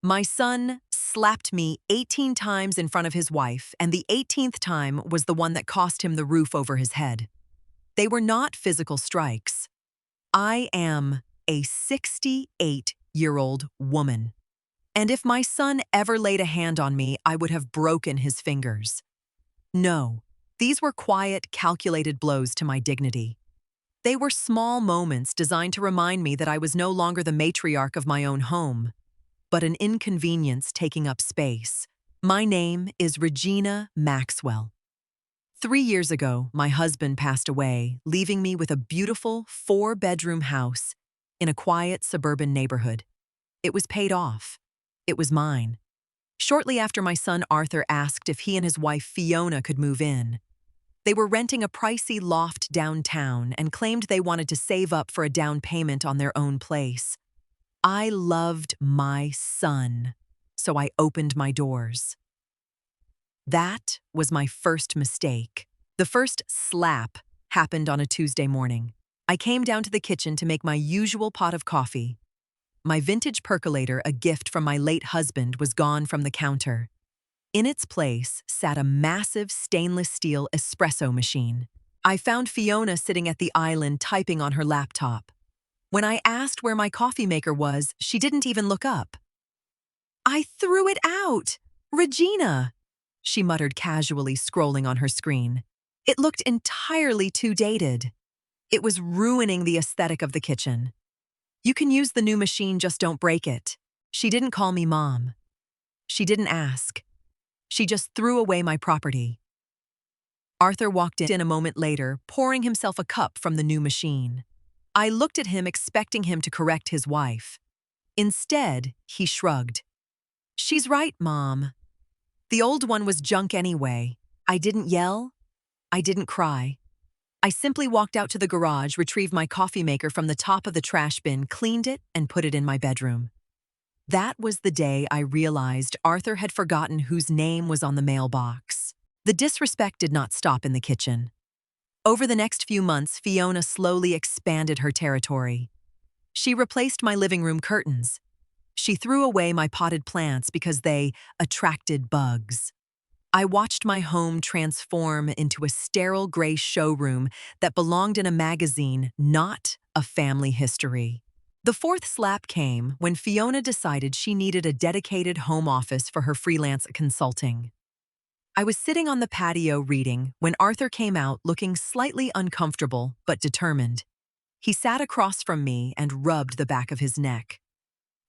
My son slapped me 18 times in front of his wife, and the 18th time was the one that cost him the roof over his head. They were not physical strikes. I am a 68-year-old woman. And if my son ever laid a hand on me, I would have broken his fingers. No, these were quiet, calculated blows to my dignity. They were small moments designed to remind me that I was no longer the matriarch of my own home, but an inconvenience taking up space. My name is Regina Maxwell. 3 years ago, my husband passed away, leaving me with a beautiful 4-bedroom house in a quiet suburban neighborhood. It was paid off. It was mine. Shortly after my son Arthur asked if he and his wife Fiona could move in. They were renting a pricey loft downtown and claimed they wanted to save up for a down payment on their own place. I loved my son, so I opened my doors. That was my first mistake. The first slap happened on a Tuesday morning. I came down to the kitchen to make my usual pot of coffee. My vintage percolator, a gift from my late husband, was gone from the counter. In its place sat a massive stainless steel espresso machine. I found Fiona sitting at the island typing on her laptop. When I asked where my coffee maker was, she didn't even look up. "I threw it out! Regina!" she muttered casually, scrolling on her screen. It looked entirely too dated. It was ruining the aesthetic of the kitchen. "You can use the new machine, just don't break it." She didn't call me mom. She didn't ask. She just threw away my property. Arthur walked in a moment later, pouring himself a cup from the new machine. I looked at him, expecting him to correct his wife. Instead, he shrugged. "She's right, Mom. The old one was junk anyway." I didn't yell. I didn't cry. I simply walked out to the garage, retrieved my coffee maker from the top of the trash bin, cleaned it, and put it in my bedroom. That was the day I realized Arthur had forgotten whose name was on the mailbox. The disrespect did not stop in the kitchen. Over the next few months, Fiona slowly expanded her territory. She replaced my living room curtains. She threw away my potted plants because they attracted bugs. I watched my home transform into a sterile gray showroom that belonged in a magazine, not a family history. The fourth slap came when Fiona decided she needed a dedicated home office for her freelance consulting. I was sitting on the patio reading when Arthur came out, looking slightly uncomfortable but determined. He sat across from me and rubbed the back of his neck.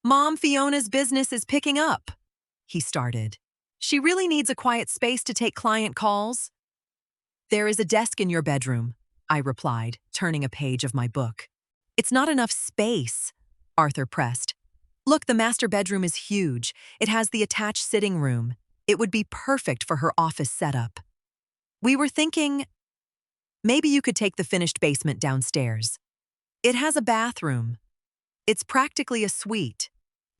"Mom, Fiona's business is picking up," he started. "She really needs a quiet space to take client calls." "There is a desk in your bedroom," I replied, turning a page of my book. "It's not enough space," Arthur pressed. "Look, the master bedroom is huge. It has the attached sitting room. It would be perfect for her office setup. We were thinking, maybe you could take the finished basement downstairs. It has a bathroom. It's practically a suite."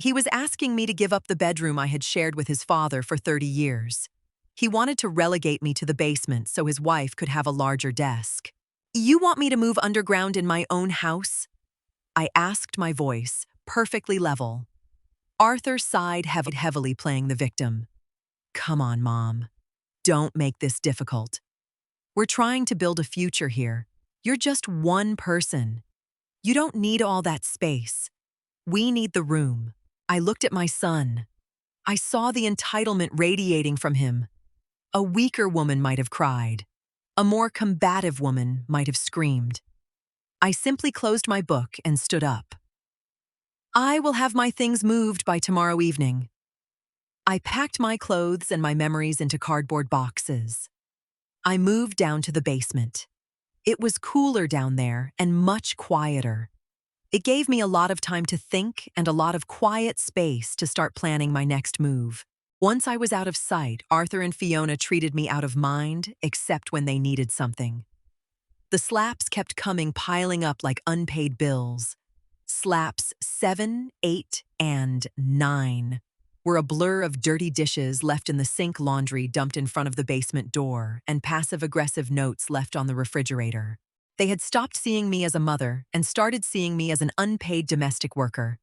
He was asking me to give up the bedroom I had shared with his father for 30 years. He wanted to relegate me to the basement so his wife could have a larger desk. "You want me to move underground in my own house?" I asked, my voice perfectly level. Arthur sighed heavily, playing the victim. "Come on, Mom. Don't make this difficult. We're trying to build a future here. You're just one person. You don't need all that space. We need the room." I looked at my son. I saw the entitlement radiating from him. A weaker woman might have cried. A more combative woman might have screamed. I simply closed my book and stood up. "I will have my things moved by tomorrow evening." I packed my clothes and my memories into cardboard boxes. I moved down to the basement. It was cooler down there and much quieter. It gave me a lot of time to think and a lot of quiet space to start planning my next move. Once I was out of sight, Arthur and Fiona treated me out of mind, except when they needed something. The slaps kept coming, piling up like unpaid bills. Slaps 7, 8, and 9 were a blur of dirty dishes left in the sink, laundry dumped in front of the basement door, and passive-aggressive notes left on the refrigerator. They had stopped seeing me as a mother and started seeing me as an unpaid domestic worker.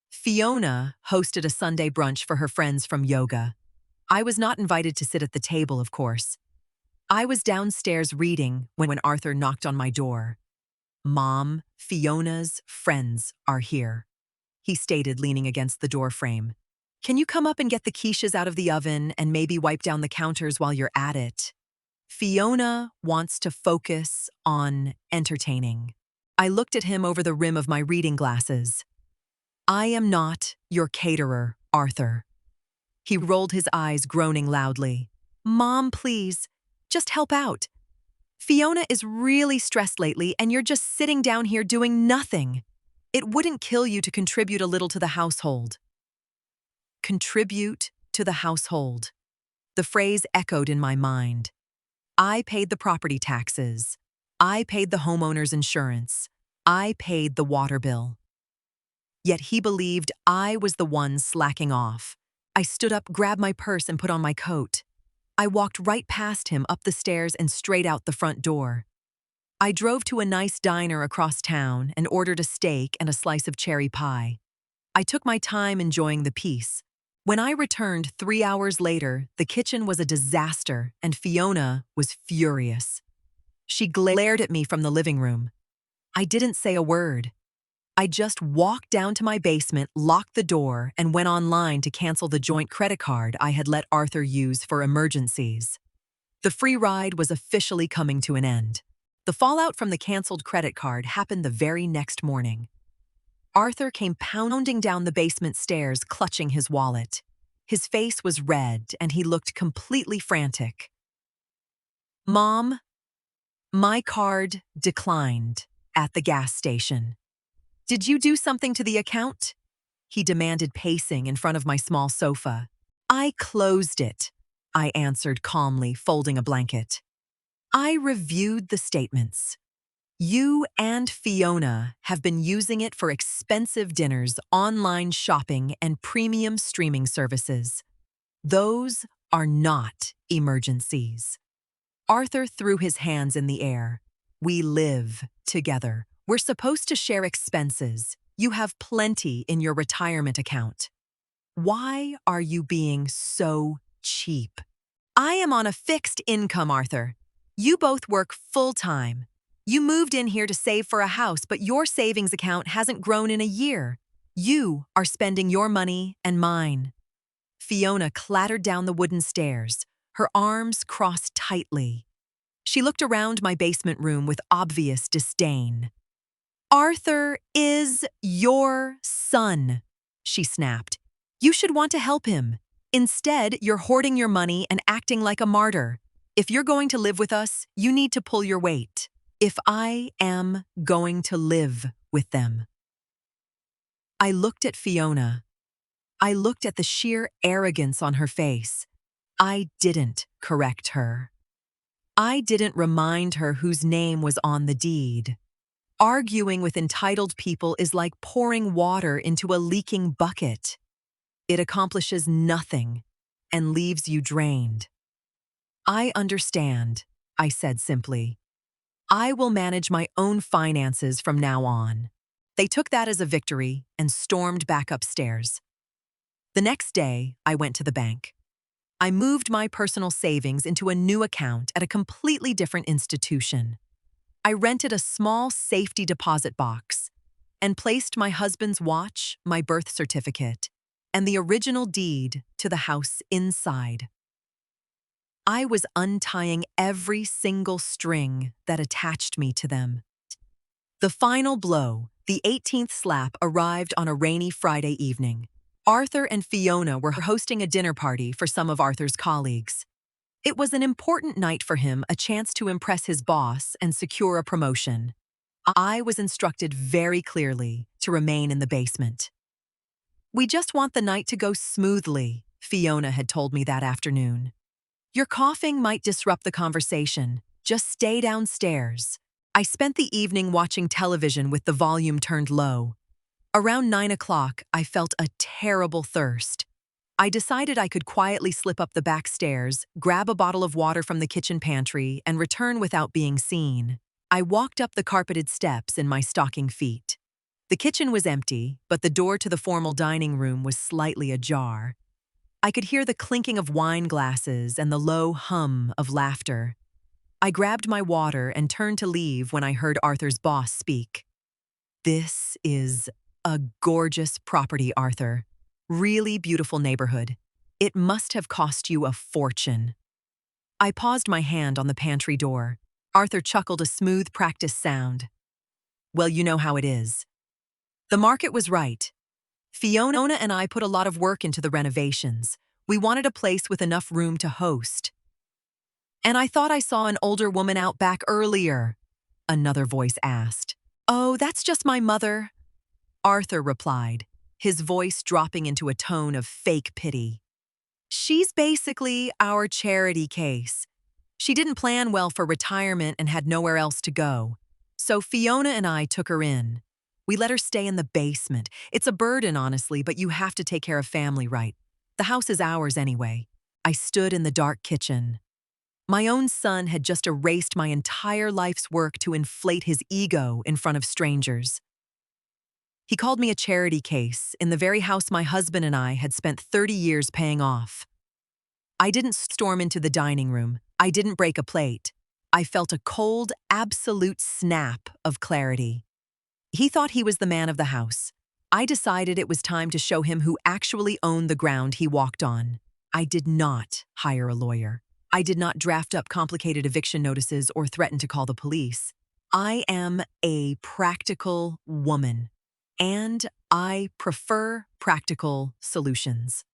Fiona hosted a Sunday brunch for her friends from yoga. I was not invited to sit at the table, of course. I was downstairs reading when Arthur knocked on my door. "Mom, Fiona's friends are here," he stated, leaning against the doorframe. "Can you come up and get the quiches out of the oven and maybe wipe down the counters while you're at it? Fiona wants to focus on entertaining." I looked at him over the rim of my reading glasses. "I am not your caterer, Arthur." He rolled his eyes, groaning loudly. "Mom, please, just help out. Fiona is really stressed lately, and you're just sitting down here doing nothing. It wouldn't kill you to contribute a little to the household." Contribute to the household. The phrase echoed in my mind. I paid the property taxes. I paid the homeowner's insurance. I paid the water bill. Yet he believed I was the one slacking off. I stood up, grabbed my purse, and put on my coat. I walked right past him, up the stairs, and straight out the front door. I drove to a nice diner across town and ordered a steak and a slice of cherry pie. I took my time enjoying the peace. When I returned 3 hours later, the kitchen was a disaster and Fiona was furious. She glared at me from the living room. I didn't say a word. I just walked down to my basement, locked the door, and went online to cancel the joint credit card I had let Arthur use for emergencies. The free ride was officially coming to an end. The fallout from the canceled credit card happened the very next morning. Arthur came pounding down the basement stairs, clutching his wallet. His face was red, and he looked completely frantic. "Mom, my card declined at the gas station. Did you do something to the account?" he demanded, pacing in front of my small sofa. "I closed it," I answered calmly, folding a blanket. "I reviewed the statements. You and Fiona have been using it for expensive dinners, online shopping, and premium streaming services. Those are not emergencies." Arthur threw his hands in the air. "We live together. We're supposed to share expenses. You have plenty in your retirement account. Why are you being so cheap?" "I am on a fixed income, Arthur. You both work full-time. You moved in here to save for a house, but your savings account hasn't grown in a year. You are spending your money and mine." Fiona clattered down the wooden stairs, her arms crossed tightly. She looked around my basement room with obvious disdain. "Arthur is your son," she snapped. "You should want to help him. Instead, you're hoarding your money and acting like a martyr. If you're going to live with us, you need to pull your weight." "If I am going to live with them." I looked at Fiona. I looked at the sheer arrogance on her face. I didn't correct her. I didn't remind her whose name was on the deed. Arguing with entitled people is like pouring water into a leaking bucket. It accomplishes nothing and leaves you drained. "I understand," I said simply. "I will manage my own finances from now on." They took that as a victory and stormed back upstairs. The next day, I went to the bank. I moved my personal savings into a new account at a completely different institution. I rented a small safety deposit box and placed my husband's watch, my birth certificate, and the original deed to the house inside. I was untying every single string that attached me to them. The final blow, the 18th slap, arrived on a rainy Friday evening. Arthur and Fiona were hosting a dinner party for some of Arthur's colleagues. It was an important night for him, a chance to impress his boss and secure a promotion. I was instructed very clearly to remain in the basement. "We just want the night to go smoothly," Fiona had told me that afternoon. "Your coughing might disrupt the conversation. Just stay downstairs." I spent the evening watching television with the volume turned low. Around 9 o'clock, I felt a terrible thirst. I decided I could quietly slip up the back stairs, grab a bottle of water from the kitchen pantry, and return without being seen. I walked up the carpeted steps in my stocking feet. The kitchen was empty, but the door to the formal dining room was slightly ajar. I could hear the clinking of wine glasses and the low hum of laughter. I grabbed my water and turned to leave when I heard Arthur's boss speak. "This is a gorgeous property, Arthur. Really beautiful neighborhood. It must have cost you a fortune." I paused my hand on the pantry door. Arthur chuckled a smooth practice sound. "Well, you know how it is." The market was right. Fiona and I put a lot of work into the renovations. We wanted a place with enough room to host. "And I thought I saw an older woman out back earlier," another voice asked. "Oh, that's just my mother," Arthur replied, his voice dropping into a tone of fake pity. "She's basically our charity case. She didn't plan well for retirement and had nowhere else to go. So Fiona and I took her in. We let her stay in the basement. It's a burden, honestly, but you have to take care of family, right? The house is ours anyway." I stood in the dark kitchen. My own son had just erased my entire life's work to inflate his ego in front of strangers. He called me a charity case in the very house my husband and I had spent 30 years paying off. I didn't storm into the dining room. I didn't break a plate. I felt a cold, absolute snap of clarity. He thought he was the man of the house. I decided it was time to show him who actually owned the ground he walked on. I did not hire a lawyer. I did not draft up complicated eviction notices or threaten to call the police. I am a practical woman, and I prefer practical solutions.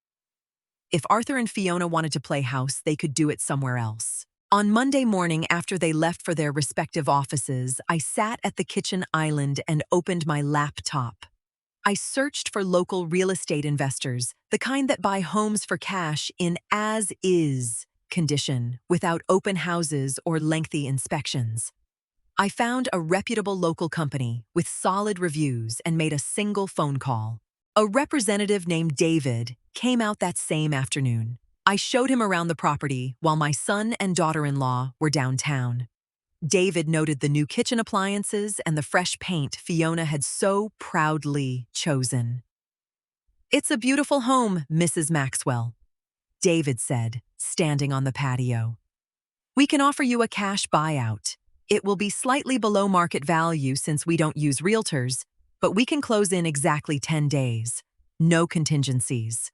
If Arthur and Fiona wanted to play house, they could do it somewhere else. On Monday morning, after they left for their respective offices, I sat at the kitchen island and opened my laptop. I searched for local real estate investors, the kind that buy homes for cash in as-is condition, without open houses or lengthy inspections. I found a reputable local company with solid reviews and made a single phone call. A representative named David came out that same afternoon. I showed him around the property while my son and daughter-in-law were downtown. David noted the new kitchen appliances and the fresh paint Fiona had so proudly chosen. "It's a beautiful home, Mrs. Maxwell," David said, standing on the patio. "We can offer you a cash buyout. It will be slightly below market value since we don't use realtors, but we can close in exactly 10 days. No contingencies."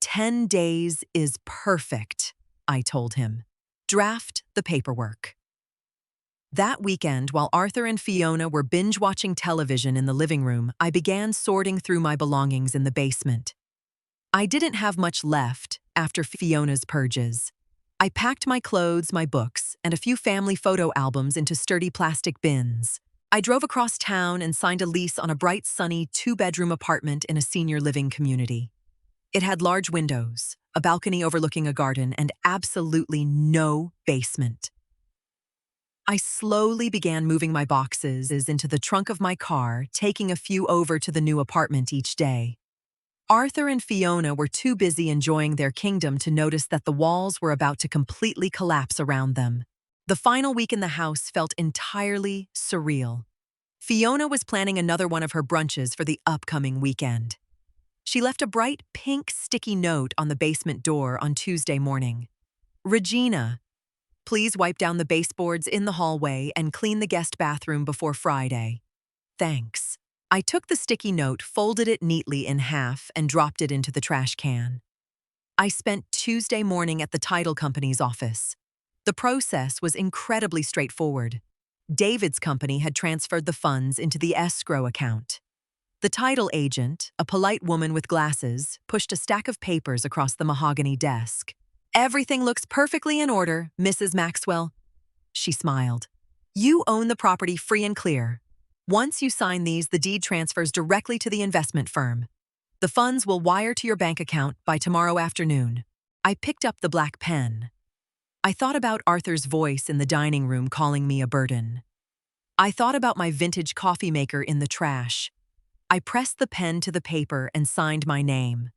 10 days is perfect, I told him. "Draft the paperwork." That weekend, while Arthur and Fiona were binge-watching television in the living room, I began sorting through my belongings in the basement. I didn't have much left after Fiona's purges. I packed my clothes, my books, and a few family photo albums into sturdy plastic bins. I drove across town and signed a lease on a bright, sunny, 2-bedroom apartment in a senior living community. It had large windows, a balcony overlooking a garden, and absolutely no basement. I slowly began moving my boxes into the trunk of my car, taking a few over to the new apartment each day. Arthur and Fiona were too busy enjoying their kingdom to notice that the walls were about to completely collapse around them. The final week in the house felt entirely surreal. Fiona was planning another one of her brunches for the upcoming weekend. She left a bright pink sticky note on the basement door on Tuesday morning. "Regina, please wipe down the baseboards in the hallway and clean the guest bathroom before Friday. Thanks." I took the sticky note, folded it neatly in half, and dropped it into the trash can. I spent Tuesday morning at the title company's office. The process was incredibly straightforward. David's company had transferred the funds into the escrow account. The title agent, a polite woman with glasses, pushed a stack of papers across the mahogany desk. "Everything looks perfectly in order, Mrs. Maxwell." She smiled. "You own the property free and clear. Once you sign these, the deed transfers directly to the investment firm. The funds will wire to your bank account by tomorrow afternoon." I picked up the black pen. I thought about Arthur's voice in the dining room calling me a burden. I thought about my vintage coffee maker in the trash. I pressed the pen to the paper and signed my name.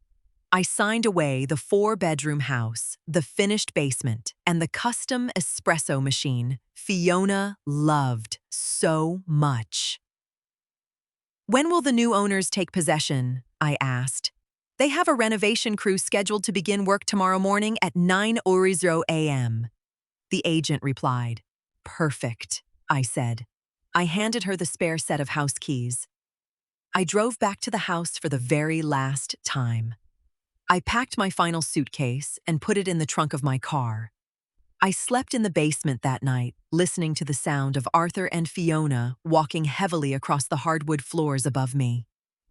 I signed away the 4-bedroom house, the finished basement, and the custom espresso machine Fiona loved so much. When will the new owners take possession? I asked. They have a renovation crew scheduled to begin work tomorrow morning at 9:00 a.m. The agent replied. Perfect, I said. I handed her the spare set of house keys. I drove back to the house for the very last time. I packed my final suitcase and put it in the trunk of my car. I slept in the basement that night, listening to the sound of Arthur and Fiona walking heavily across the hardwood floors above me.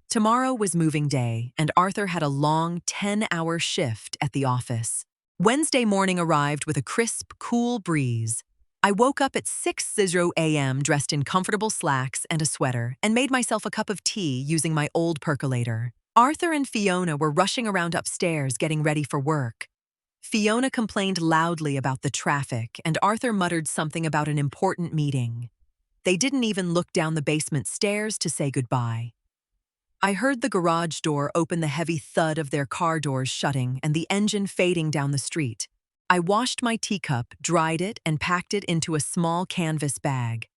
Tomorrow was moving day, and Arthur had a long 10-hour shift at the office. Wednesday morning arrived with a crisp, cool breeze. I woke up at 6:00 a.m. dressed in comfortable slacks and a sweater and made myself a cup of tea using my old percolator. Arthur and Fiona were rushing around upstairs getting ready for work. Fiona complained loudly about the traffic, and Arthur muttered something about an important meeting. They didn't even look down the basement stairs to say goodbye. I heard the garage door open, the heavy thud of their car doors shutting, and the engine fading down the street. I washed my teacup, dried it, and packed it into a small canvas bag.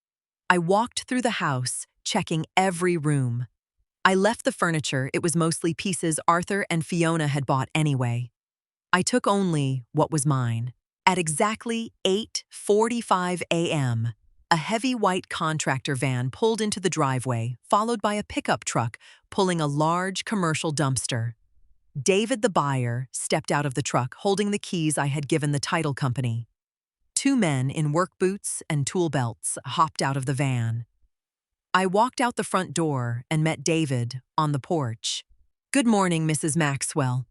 I walked through the house, checking every room. I left the furniture; it was mostly pieces Arthur and Fiona had bought anyway. I took only what was mine. At exactly 8:45 a.m., a heavy white contractor van pulled into the driveway, followed by a pickup truck pulling a large commercial dumpster. David, the buyer, stepped out of the truck holding the keys I had given the title company. Two men in work boots and tool belts hopped out of the van. I walked out the front door and met David on the porch. "Good morning, Mrs. Maxwell."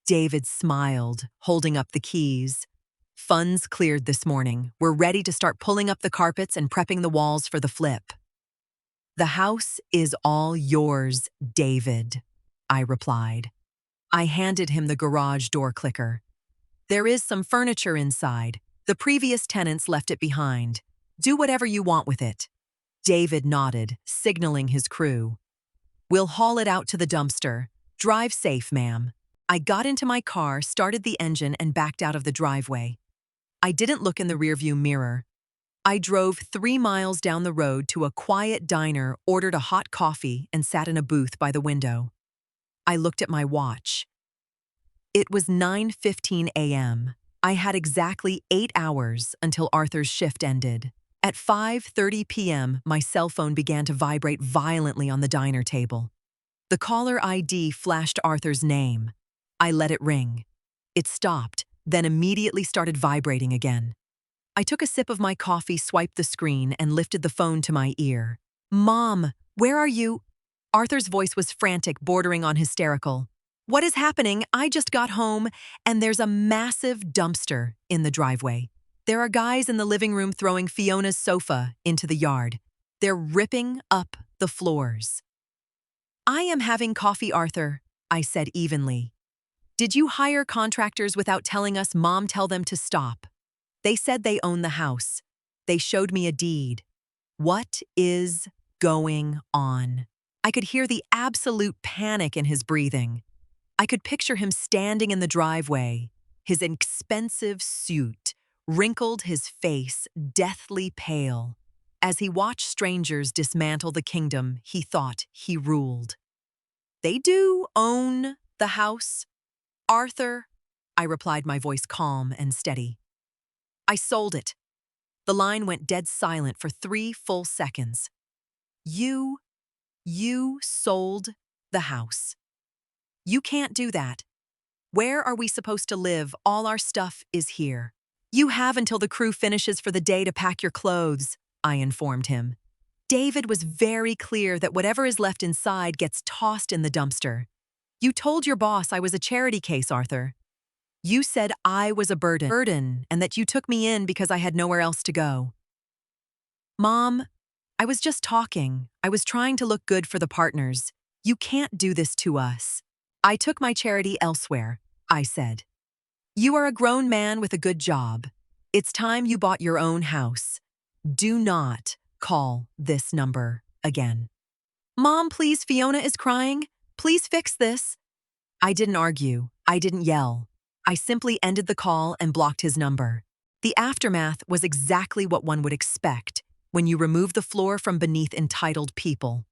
David smiled, holding up the keys. "Funds cleared this morning. We're ready to start pulling up the carpets and prepping the walls for the flip." "The house is all yours, David," I replied. I handed him the garage door clicker. "There is some furniture inside. The previous tenants left it behind. Do whatever you want with it." David nodded, signaling his crew. "We'll haul it out to the dumpster. Drive safe, ma'am." I got into my car, started the engine, and backed out of the driveway. I didn't look in the rearview mirror. I drove 3 miles down the road to a quiet diner, ordered a hot coffee, and sat in a booth by the window. I looked at my watch. It was 9:15 a.m. I had exactly 8 hours until Arthur's shift ended. At 5:30 p.m., my cell phone began to vibrate violently on the diner table. The caller ID flashed Arthur's name. I let it ring. It stopped, then immediately started vibrating again. I took a sip of my coffee, swiped the screen, and lifted the phone to my ear. "Mom, where are you?" Arthur's voice was frantic, bordering on hysterical. "What is happening? I just got home, and there's a massive dumpster in the driveway. There are guys in the living room throwing Fiona's sofa into the yard. They're ripping up the floors." "I am having coffee, Arthur," I said evenly. "Did you hire contractors without telling us? Mom, tell them to stop. They said they own the house. They showed me a deed. What is going on?" I could hear the absolute panic in his breathing. I could picture him standing in the driveway, his expensive suit wrinkled, his face deathly pale. As he watched strangers dismantle the kingdom he thought he ruled. "They do own the house, Arthur," I replied, my voice calm and steady. "I sold it." The line went dead silent for 3 full seconds. You sold the house. You can't do that. Where are we supposed to live? All our stuff is here. You have until the crew finishes for the day to pack your clothes, I informed him. David was very clear that whatever is left inside gets tossed in the dumpster. "You told your boss I was a charity case, Arthur. You said I was a burden and that you took me in because I had nowhere else to go." "Mom, I was just talking. I was trying to look good for the partners. You can't do this to us. I took my charity elsewhere," I said. "You are a grown man with a good job. It's time you bought your own house. Do not call this number again." "Mom, please, Fiona is crying. Please fix this." I didn't argue. I didn't yell. I simply ended the call and blocked his number. The aftermath was exactly what one would expect when you remove the floor from beneath entitled people.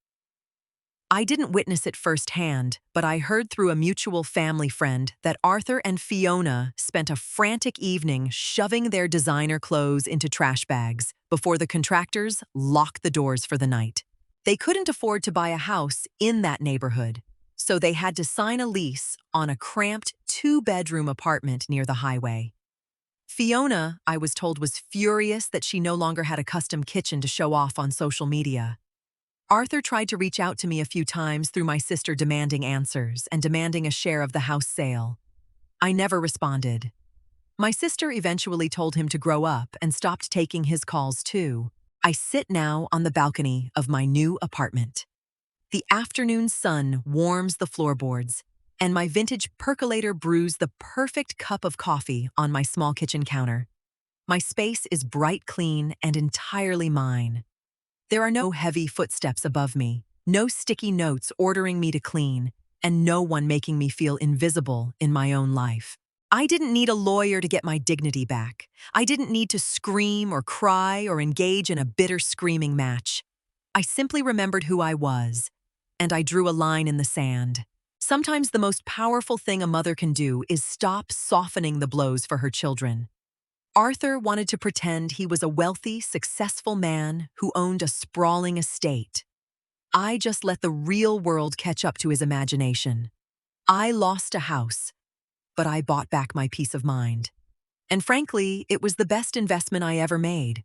I didn't witness it firsthand, but I heard through a mutual family friend that Arthur and Fiona spent a frantic evening shoving their designer clothes into trash bags before the contractors locked the doors for the night. They couldn't afford to buy a house in that neighborhood, so they had to sign a lease on a cramped two-bedroom apartment near the highway. Fiona, I was told, was furious that she no longer had a custom kitchen to show off on social media. Arthur tried to reach out to me a few times through my sister demanding answers and demanding a share of the house sale. I never responded. My sister eventually told him to grow up and stopped taking his calls too. I sit now on the balcony of my new apartment. The afternoon sun warms the floorboards, and my vintage percolator brews the perfect cup of coffee on my small kitchen counter. My space is bright clean and entirely mine. There are no heavy footsteps above me, no sticky notes ordering me to clean, and no one making me feel invisible in my own life. I didn't need a lawyer to get my dignity back. I didn't need to scream or cry or engage in a bitter screaming match. I simply remembered who I was, and I drew a line in the sand. Sometimes the most powerful thing a mother can do is stop softening the blows for her children. Arthur wanted to pretend he was a wealthy, successful man who owned a sprawling estate. I just let the real world catch up to his imagination. I lost a house, but I bought back my peace of mind. And frankly, it was the best investment I ever made.